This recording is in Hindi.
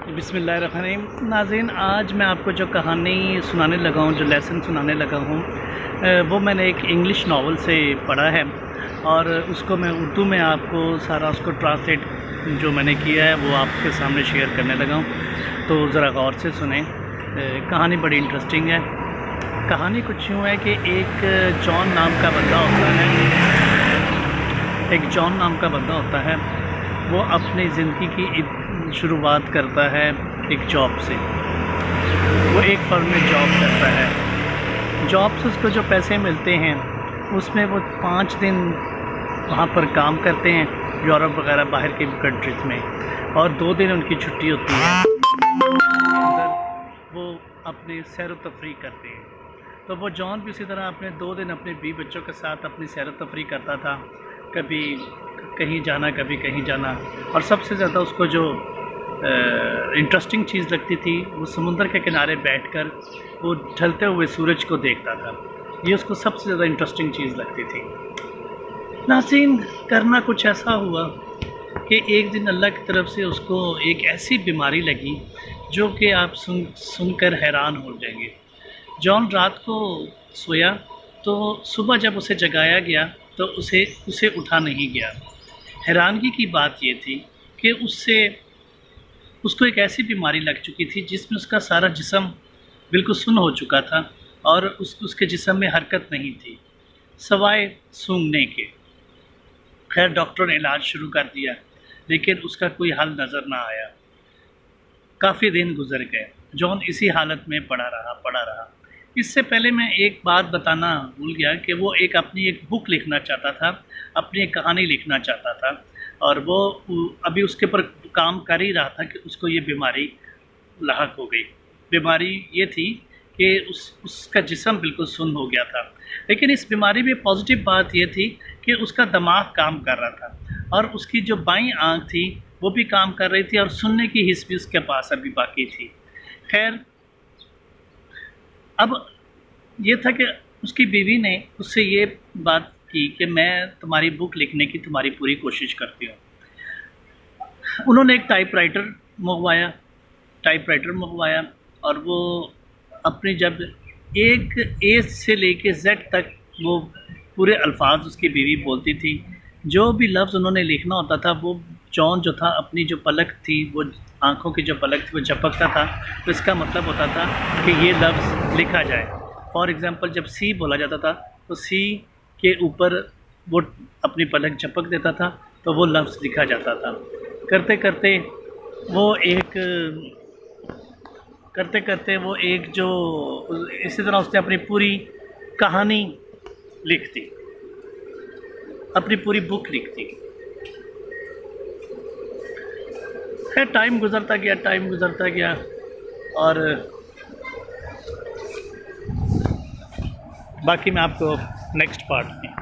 बिस्मिल्लाहिर्रहमानिर्रहीम। नाज़रीन, आज मैं आपको जो कहानी सुनाने लगा हूँ, जो लेसन सुनाने लगा हूँ, वो मैंने एक इंग्लिश नावल से पढ़ा है और उसको मैं उर्दू में आपको सारा उसको ट्रांसलेट जो मैंने किया है वो आपके सामने शेयर करने लगा हूँ। तो ज़रा गौर से सुने। कहानी बड़ी इंटरेस्टिंग है। कहानी कुछ यूँ है कि एक जॉन नाम का बंदा होता है। वो अपनी ज़िंदगी की शुरुआत करता है एक जॉब से। वो एक फर्म में जॉब करता है। जॉब से उसको जो पैसे मिलते हैं उसमें वो 5 दिन वहाँ पर काम करते हैं, यूरोप वगैरह बाहर के कंट्रीज़ में, और 2 दिन उनकी छुट्टी होती है। अंदर वो अपने सैर व तफरी करते हैं। तो वो जॉन भी इसी तरह अपने 2 दिन अपने 20 बच्चों के साथ अपनी सैर व तफरी करता था, कभी कहीं जाना कभी कहीं जाना। और सबसे ज़्यादा उसको जो इंटरेस्टिंग चीज़ लगती थी वो समुंदर के किनारे बैठकर वो ढलते हुए सूरज को देखता था। ये उसको सबसे ज़्यादा इंटरेस्टिंग चीज़ लगती थी। नाज़रीन, करना कुछ ऐसा हुआ कि एक दिन अल्लाह की तरफ से उसको एक ऐसी बीमारी लगी जो कि आप सुनकर हैरान हो जाएंगे। जॉन रात को सोया तो सुबह जब उसे जगाया गया तो उसे उठा नहीं गया। हैरानगी की बात यह थी कि उसको एक ऐसी बीमारी लग चुकी थी जिसमें उसका सारा जिस्म बिल्कुल सुन्न हो चुका था और उसके जिस्म में हरकत नहीं थी सवाए सूंघने के। खैर, डॉक्टर ने इलाज शुरू कर दिया लेकिन उसका कोई हल नज़र ना आया। काफ़ी दिन गुजर गए। जॉन इसी हालत में पड़ा रहा। इससे पहले मैं एक बात बताना भूल गया कि वो अपनी एक बुक लिखना चाहता था, अपनी एक कहानी लिखना चाहता था, और वो अभी उसके ऊपर काम कर ही रहा था कि उसको ये बीमारी लाहक हो गई। बीमारी ये थी कि उसका जिस्म बिल्कुल सुन्न हो गया था। लेकिन इस बीमारी में पॉजिटिव बात ये थी कि उसका दिमाग काम कर रहा था और उसकी जो बाईं आँख थी वो भी काम कर रही थी और सुनने की हिस्स भी उसके पास अभी बाकी थी। खैर, अब ये था कि उसकी बीवी ने उससे ये बात की कि मैं तुम्हारी बुक लिखने की तुम्हारी पूरी कोशिश करती हूँ। उन्होंने एक टाइपराइटर मंगवाया और वो अपनी जब एक ए से लेके जेड तक वो पूरे अल्फाज उसकी बीवी बोलती थी। जो भी लफ्ज़ उन्होंने लिखना होता था वो जॉन जो था अपनी जो पलक थी, वो आँखों की जो पलक थी वो झपकता था, तो इसका मतलब होता था कि ये लफ्ज़ लिखा जाए। फॉर एग्ज़ाम्पल, जब सी बोला जाता था तो सी के ऊपर वो अपनी पलक झपक देता था तो वो लफ्ज़ लिखा जाता था। करते करते वो एक जो इसी तरह उसने अपनी पूरी कहानी लिख दी, अपनी पूरी बुक लिख दी। खैर, टाइम गुज़रता गया और बाकी मैं आपको नेक्स्ट पार्ट में